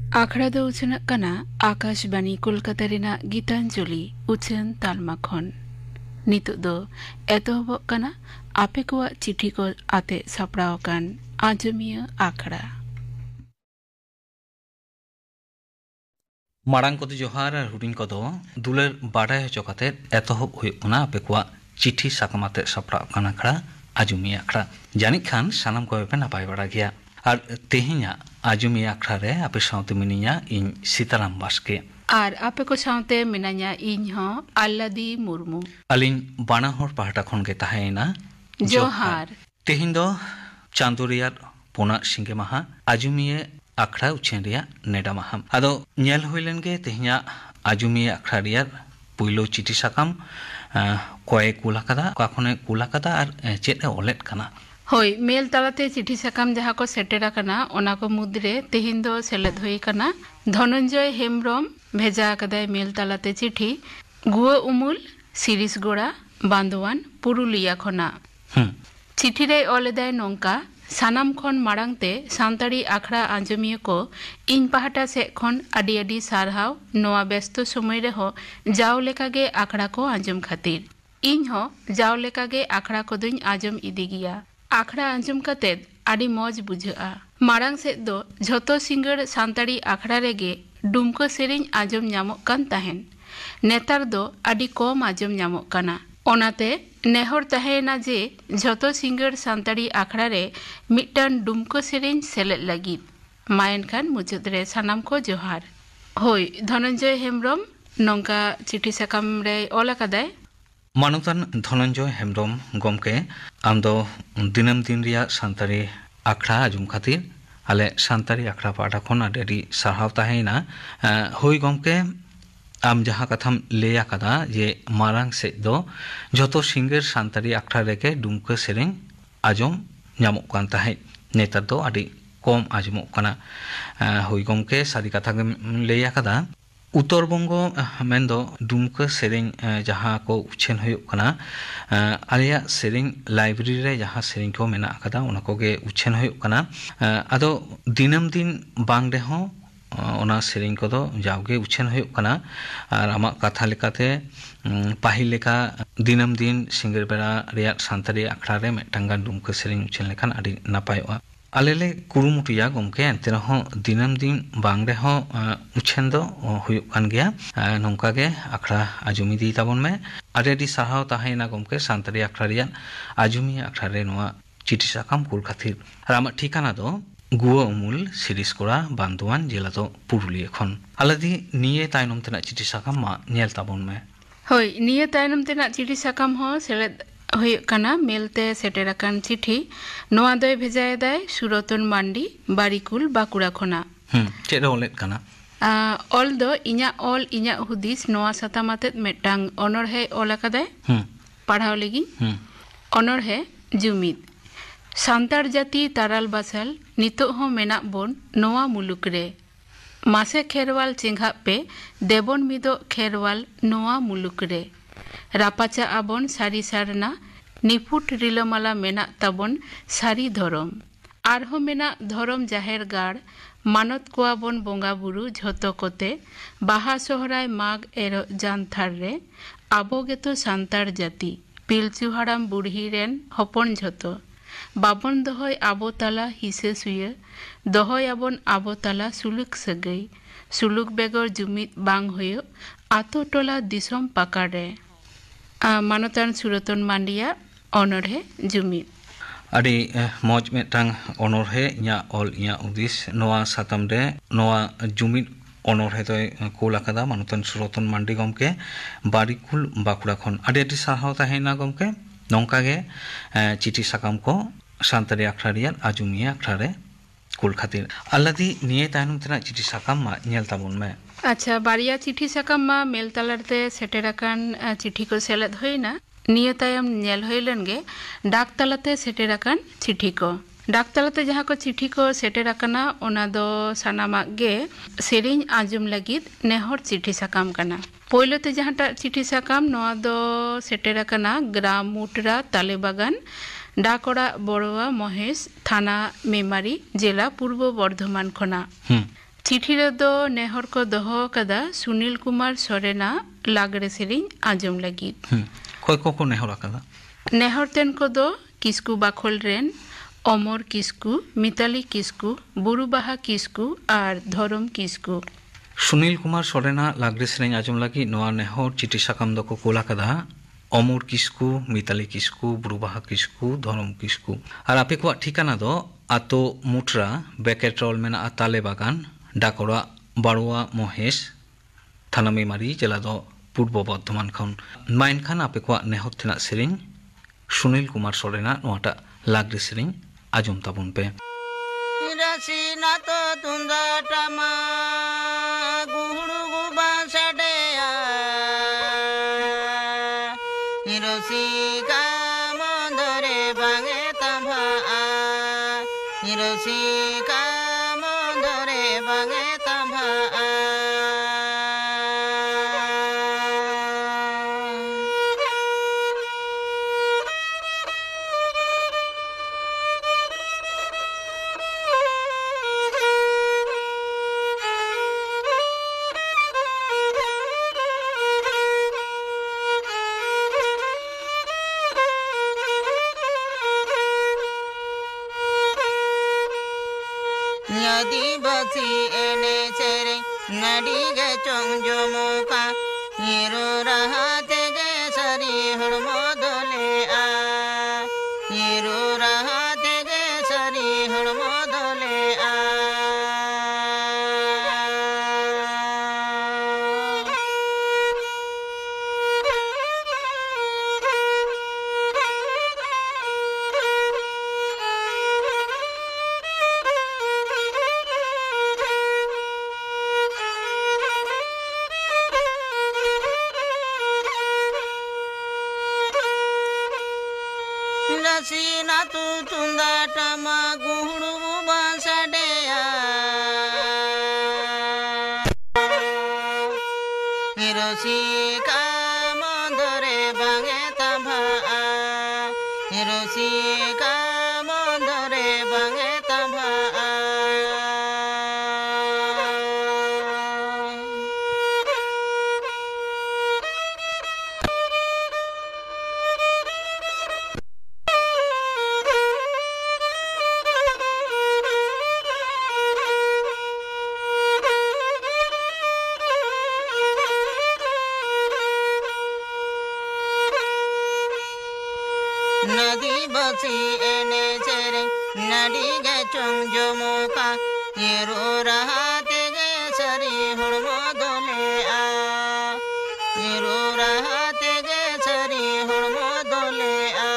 आखड़ा दो उछनक कना आकाशबाणी कोलकाता रेना गीतांजलि उछन तालमा खन नितुक दो एतोहबक कना आपे कोआ चिठी को आते सापड़ाव कान आंजमिया आखड़ा मारांग को जोहार हुडिंग को दो दुलर बाड़ाय हचो काते एतोहब हुयुग कना आपे कोआ चिठी साकमाते सापड़ाव काना खड़ा आंजमिया आखड़ा जानिक खान सानाम को पे नापाय बाड़ा गया और तेहिया आंजमिया आखड़ा रे आपे साउते मिनिया इन सीताराम बास्के और आपे को साउते मिनाया इन हो आल्लादी मुर्मू अलिन बाना होर पहाटा खन के ताहेना जोहार तेहिन दो चांदोरिया पोना सिंगे महा आंजमिया आखड़ा उछेन रिया नेडा महा आदो नेल होइलेन गे तेहिया आंजमिया आखड़ा रिया पुइलो चिठी साकाम कोए कुलाकादा काखने कुलाकादा और चेत ओलेट कना होय मेल तालाते चिठी साकाम जहाँ को सेटेरा कना ओना को मुद्रे तेहिन दो सेलेद हुई कना धनंजय हेम्ब्रम भेजा कदाय मेल तालाते चिठी गुआ उमुल सिरिसगोड़ा बांदवान पुरुलिया खना चिठी रे ओलेदाय नोंका सानाम खन मारांगते सान्ताड़ी आखड़ा आंजमिया को इन पहाटा से खन आदि आदि सारहाव नोआ व्यस्त समय रे हो जाव लेकागे आखड़ा को आंजम खातिर इन हो जाव लेकागे आखड़ा को दुñ आंजम इदी गिया आखड़ा आंजम कतेद आदि मौज बुझा मारांग से दो झोतो सिंगड़ सान्ताड़ी आखड़ा रेगे डुमको सेरिñ आंजम ᱧᱟᱢᱚᱜ कान ताहेन नेतार दो आदि कम आंजम ᱧᱟᱢᱚᱜ काना ओनाते नेहर ताहेना जे झोतो सिंगड़ सान्ताड़ी आखड़ा रे मिट्टान डुमको सेरिñ सेलेद लागिद मायन खान मुचाद रे सानाम को जोहार होय धनंजय हेम्ब्रम नोंका चिठी साकाम रे ओल आकादाय मानुतान धनंजय हेम्ब्रम गमके आमदो दिनम दिन रिया सान्ताड़ी आखड़ा आजुम खातिर आले सान्ताड़ी आखड़ा पाटा खन आदि सारहाव ताहेना होय गमके आम जहाँ कथाम लेया कदा जे मारांग से दो झोतो सिंगर सान्ताड़ी आखड़ा रेगे डुमको सेरिñ आजम ᱧᱟᱢᱚᱜ कान ताहे नेतार दो आदि कम आजमोग काना होय गमके सारी कथा लेया कदा उत्तर बंगो मेन्दो डुमको सेरिñ जहाँ को उछेन हुयुग कना आलिया सेरिñ लाइब्रेरी रे जहाँ सेरिñ को मेना कदा ओना कोगे उछेन हुयुग कना आदो दिनम दिन बांग रे हो ओना सेरिñ को दो जावगे उछेन हुयुग कना और आमा कथा लेकाते पाहिल लेका दिनम दिन सिंगर बेरा रिया सान्ताड़ी आखड़ा रे मेटांगा डुमको सेरिñ उछेन लेखान आदि नापायोआ आलेले कुरुमुटिया गमके एनते रहो दिनम दिन बांग रे हो उछेन दो हुयुग कान गया नोंका गे आखड़ा आजुमी दी ताबन में आदि साहाव ताहेना गमके सान्ताड़ी आखड़ा रिया आजुमी आखड़ा रे नोआ चिठी साकाम कुल खातिर रामा ठिकाना दो गुआ उमुल सिरिसगोड़ा बांदवान जिला तो पुरुलिया खन आलादी निये तायनम तेना चिठी साकाम मा नेल ताबन में होय निये तायनम तेना चिठी साकाम हो सेलेद हुयुग कना मेलते सेटेराकान चिठी नोआ दोय भेजायदाय सुरतन मांडी बारिकुल बाकुड़ा खना चेद ओलेट कना ऑल दो इña ऑल इña हुदिस नोआ सातामाते मेटांग अनरहे ओल आकादाय पढ़ाव लेगी अनरहे जुमिद सान्ताड़ जाति ताराल बासाल नितो हो मेना बोन नोआ मुलुक रे मासे खेरवाल चिंघा पे देबन मिदो खेरवाल नोआ मुलुक रे रापाचा आबन सारी सारना निपुट रिलमाला मेना ताबन सारी धरम आरहो मेना धरम जाहेर गाड़ मानत कोआबन बोंगा बुरु झोतो कोते बाहा सोहराय माग एरो जानथार रे आबो गेतो सान्ताड़ जाति पिलचु हाराम बुढ़ी रेन हपन झोतो बाबन दहय आबो ताला हिसे सुये दहय आबन आबो ताला सुलुक सगई सुलुक बेगर जुमिद बांग होयो आतो टोला दिसम पाकारे मानतान सुरतन मांडिया अनरहे जुमिद आदि मौज मेटांग अनरहे इña ऑल इña उदिस नोआ साताम रे नोआ जुमिद अनरहे तो कोलाकादा मानतान सुरतन मांडी गमके बारिकुल बाकुड़ा खन आदि साहाव ताहेना गमके नोंका गे चिठी साकाम को सान्ताड़ी आखड़ा रिया आजुमिया आखड़ा रे कुल खातिर आलादी निये तायनम तेना चिठी साकाम मा नेल ताबन में अच्छा बारिया चिठी साकाम मा मेल तालारते सेटेराकान चिठी को सेलेद होइना निये तायम नेल होइलन गे डाक तालाते सेटेराकान चिठी को डाक तालाते जहाँ को चिठी को सेटेराकाना ओना दो सानामा गे सेरिñ आंजम लागिद नेहर चिठी साकाम काना पोइलोते जहाँटा चिठी साकाम नोआ दो सेटेराकाना ग्राम मुटरा तालेबागान डाकोड़ा बड़ुआ महेश थाना मेमारी जिला पूर्व बर्धमान खना चिठी रेदो नेहर को दोहो कदा सुनील कुमार सोरेना लागरे सेरिंग आजम लगी कोई को नेहर कदा नेहर तेन को दो किस्कू बाखोल रेन अमर किस्कू मिताली किस्कू बुरुबाहा किस्कू और धरम किस्कू सुनील कुमार सोरेना लागरे सेरिंग आजम लगी नोआ नेहर चिठी साकाम दो को कोला कदा अमर किस्कू मिताली किस्कू बुरुबाहा किस्कू धरम किस्कू और आपे को ठिकाना दो आतो मुट्रा बेकेट्रोल मेना ताले बागान डाकोरा बारुआ महेश थाना मेमारी जिला दो पूर्व बर्धमान खन माइन खान आपे को नेहर तेना सेरिंग सुनील कुमार सोरेना नोआटा लागरे सेरिंग आजम ताबुन पे रसीना तो तुंदा टमा गुहड़ू गुबा सडेया हिरोसी का मंदरे बांगे तंभा हिरोसी का मंदरे बांगे तंभा नदी बसी एने चेरे नडी गे चोंग जोमुका हिरो रहते गे सरी हड़मो दोले आ हिरो रहते गे सरी हड़मो दोले आ रसीना तू तुंदा टमा गुहड़ू गुबा सडेया हिरोसी का मंदरे बांगे तंभा हिरोसी का मंदरे बांगे तंभा नदी बसी एने चेरे नडी गे चोंग जोमुका हिरो रहते गे सरी हड़मो दोले आ हिरो रहते गे सरी हड़मो दोले आ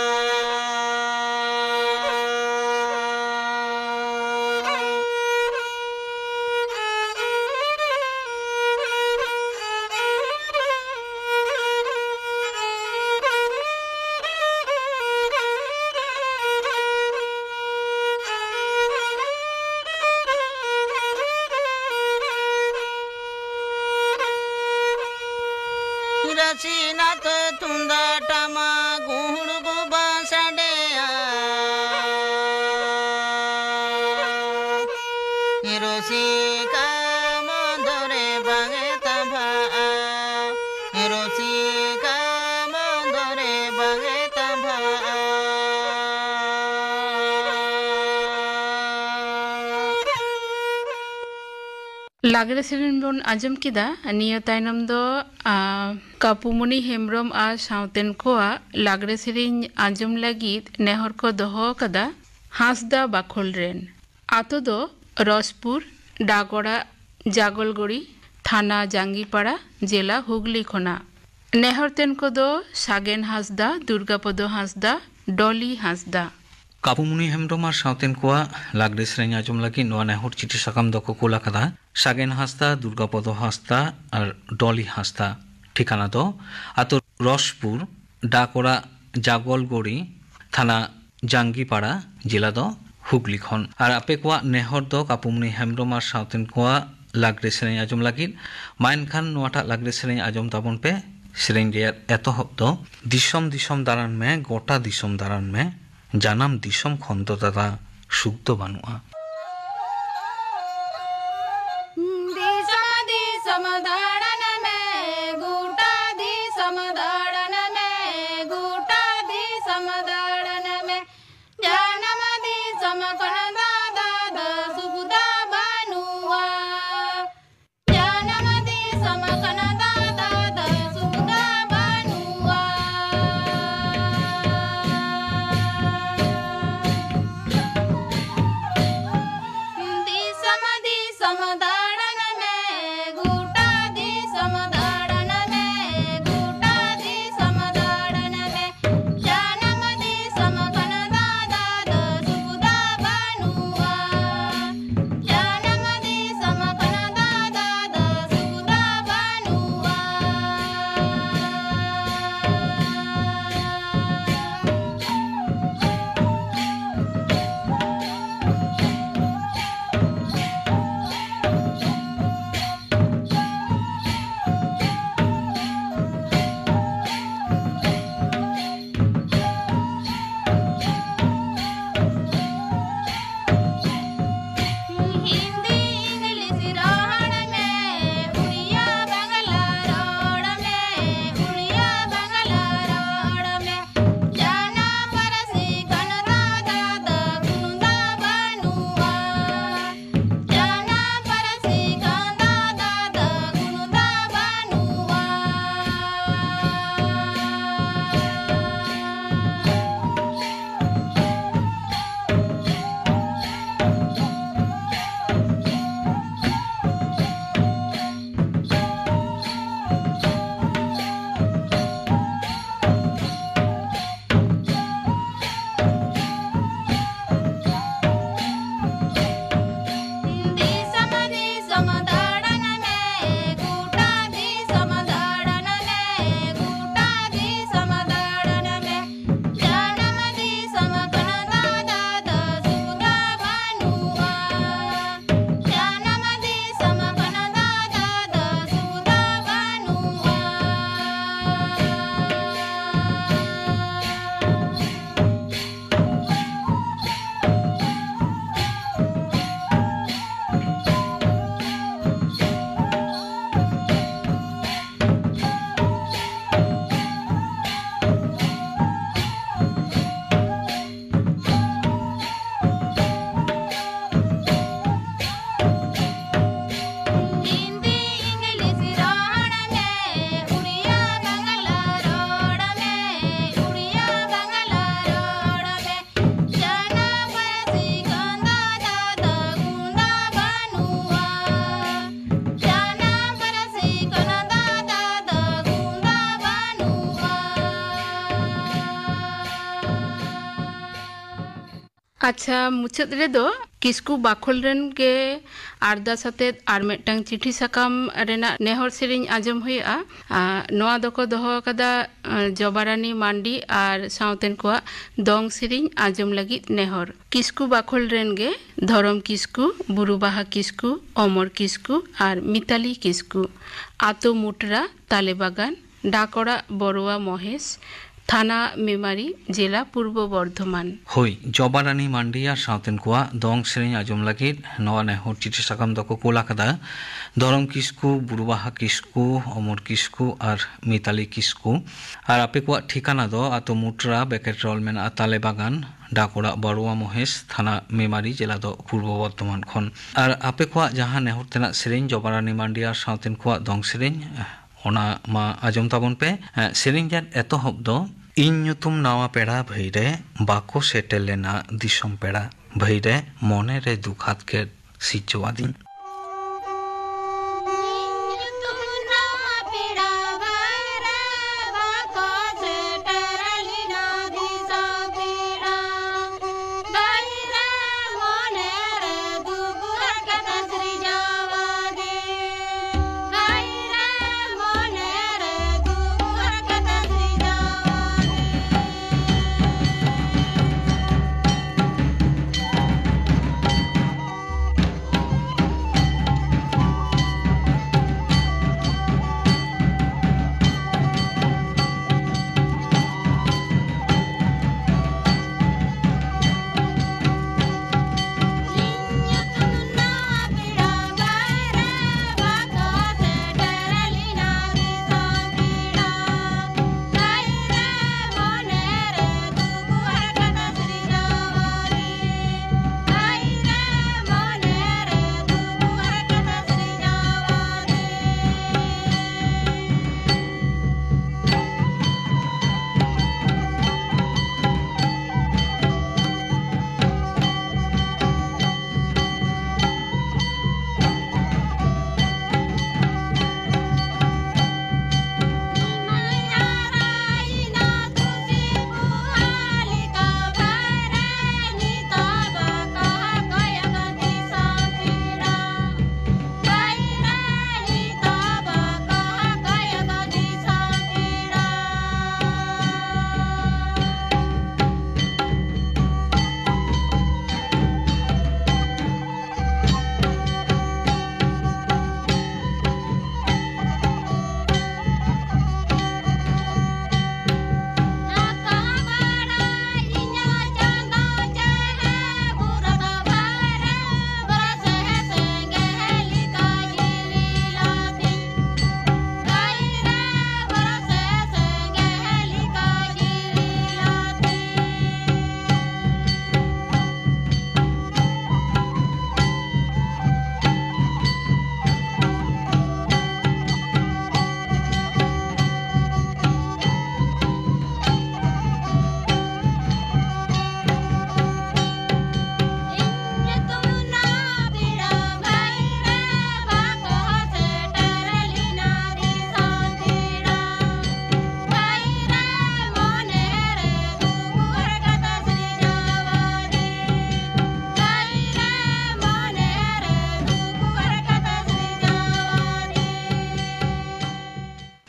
रसीना तो तुंदा टमा गुहड़ गुबा सडेया हिरोसी का मंदरे बांगे तंभा हिरोसी का मंदरे बांगे तंभा लागरे सेरिन बोन आजम किदा निया तायनम दो कापुमुनी हेमब्रम आ साउतेन कोआ लागरे सेरिन आजम लागिद नेहर को दोहो कदा हांसदा बाखोल रेन आतो दो रसपुर डागोड़ा जागलगड़ी थाना जांगीपाड़ा जिला हुगली खोना नेहर तेन को दो सागेन हांसदा दुर्गापद हांसदा डली हांसदा कापुमुनी हेमब्रम और साउतेन कोआ लागरे सेरिंग आजम लगी नोआ नेहर चिठी साकाम दो को कोला कदा सागेन हांसदा दुर्गापद हांसदा और डली हांसदा ठिकाना दो आतो रसपुर डाकोड़ा जागलगड़ी थाना जांगीपाड़ा जिला दो हुगली खन और आपे को नेहर दो कापुमुनी हेमब्रम और साउतेन कोआ लागरे सेरिंग आजम लगी माइन खान नोआटा लागरे सेरिंग आजम ताबन पे सेरिंग रेयार एतहब दो दिसम दिसम दारान में गोटा दिसम दारान में जानाम दिसम खन्द दादा सुख दो बानुआ अच्छा मुचाद रेदो किस्कू बाखोल रेन के आरदास आते आर मिदटांग चिठी साकाम रेना नेहर सेरेñ आजम हुआ नोआ दको दोहो कदा जबारानी मांडी आर साउतेन को दोंग सेरेñ आजम लगी नेहर किस्कू बाखोल रेन गे धरम किस्कू बुरुबाहा किस्कू अमर किस्कू आर मिताली किस्कू आतो मुटरा तालेबागान डाकोड़ा बरुआ महेश थाना मेमारी जिला पूर्व बर्धमान हई जबारानी मांडी और साउतेन को दंग सेरेñ आजम लगी नवा नेहर चिठी साकाम दको कोला कदा धरम किस्कू बुरुबाहा किस्कू अमर किस्कू और मिताली किस्कू और आपे को ठिकाना दो आतो मुट्रा बेकेट रोलमेन ताले बागान डाकोड़ा बरुआ महेश थाना मेमारी जिला दो पूर्व बर्धमान खन और आपे को जहाँ नेहर तेना सेरेñ जबारानी मांडी और साउतेन को दंग सेरेñ ओना मा आजम ताबन पे सेरेñ जार एतहब दो इन ᱧᱩᱛᱩᱢ नावा पेड़ा भईरे बाको सेटेलेना दिसम पेड़ा भईरे मोने रे दुखात के सिचवादी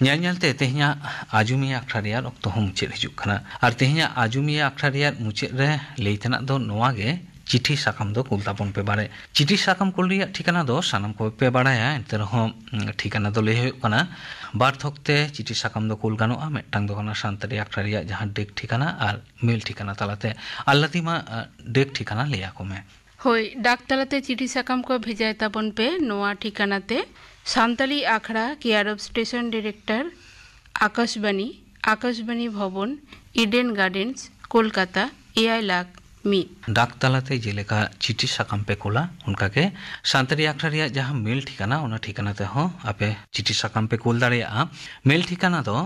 ᱧᱮᱞᱧᱮᱞᱛᱮ ᱛᱮᱦᱮᱧᱟᱜ ᱟᱡᱩᱢᱤᱭᱟᱹ ᱟᱠᱷᱲᱟ ᱨᱮᱭᱟᱜ ᱚᱠᱛᱚ ᱦᱚᱸ ᱢᱩᱪᱟᱹᱫ ᱦᱤᱡᱩᱜ ᱠᱟᱱᱟ ᱟᱨ ᱛᱮᱦᱮᱧᱟᱜ ᱟᱡᱩᱢᱤᱭᱟᱹ ᱟᱠᱷᱲᱟ ᱨᱮᱭᱟᱜ ᱢᱩᱪᱟᱹᱫ ᱨᱮ ᱞᱟᱹᱭ ᱛᱮᱱᱟᱜ ᱫᱚ ᱱᱚᱣᱟ ᱜᱮ चिठी साकाम दो कुल ताबन पे बारे चिठी साकाम कुल रिया ठिकाना दो सानाम को पे बाड़ाया एंते रहो ठिकाना दो लई हुयुग काना बार थोकते चिठी साकाम दो कुल गानोआ मिदटांग दो काना सानतारी आखड़ा रिया जहां डेक ठिकाना और मेल ठिकाना तालाते आल्लादिमा डेक ठिकाना लैया को में होय डाक तालाते चिठी साकाम को भेजाय ताबन पे नोआ ठिकानाते सानताली आखड़ा केआरएफ स्टेशन डायरेक्टर आकाशबाणी भवन इडेन गार्डेन्स कोलकाता 7 लाख डाक तालाते जेलेका चिठी साकाम पे कोला उनका के सानतारी आखड़ा रिया जहां मेल ठिकाना ओना ठिकाना ते हो आपे चिठी साकाम पे कोल दाड़ेया मेल ठिकाना दो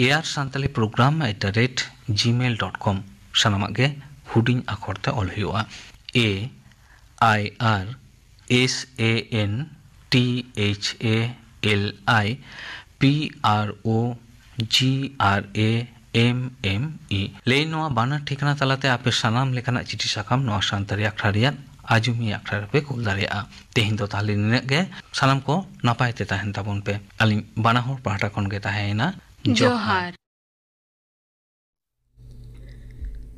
airsantalipprogram@gmail.com सानामा गे हुडिंग आखरते ऑल हुआ AIRSANTALIPROGRAM MME lei noa bana ठिकाना तलाते आपे सानाम लेकाना चिठी साकाम noa santari akhra riyan ajumi akhra pe kul daria tehin do tahli nineg ge sanam ko napai te tahen tabon pe alin bana hor pahta kon ge tahena जोहार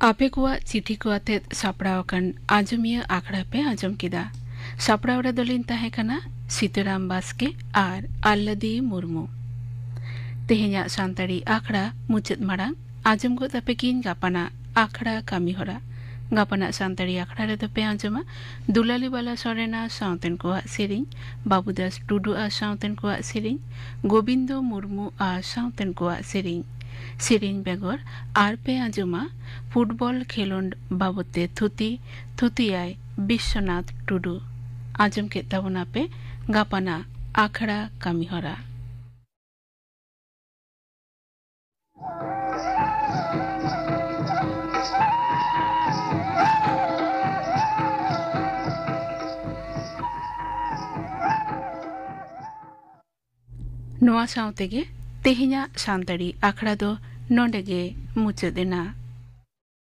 आपे कुआ चिठी कुआते सापड़ावकन आजमिया आखड़ा पे आजम किदा सापड़ावड़ा दलिन ताहे कना सीताराम बास्के आर आल्लादी मुर्मू तेहेnya सान्ताड़ी आखड़ा मुचद मारांग आजम को तापे किन गापाना आखड़ा कामी होरा गापाना सान्ताड़ी आखड़ा रे तापे आजमा दुलाली बाला सरेना साउतेन कुआ सेरिंग बाबूदास टुडू आ साउतेन कुआ सेरिंग गोविंदो मुर्मू आ साउतेन कुआ सेरिंग सेरिंग बेगर आर पे आजमा फुटबल खेलोंड बाबते थुतियाय विश्वनाथ टुडू आजम के ताबना पे गापाना आखड़ा कामी होरा नोआ साउतेगे तेहिnya सान्ताड़ी आखड़ा दो नोंडेगे मुचदेना।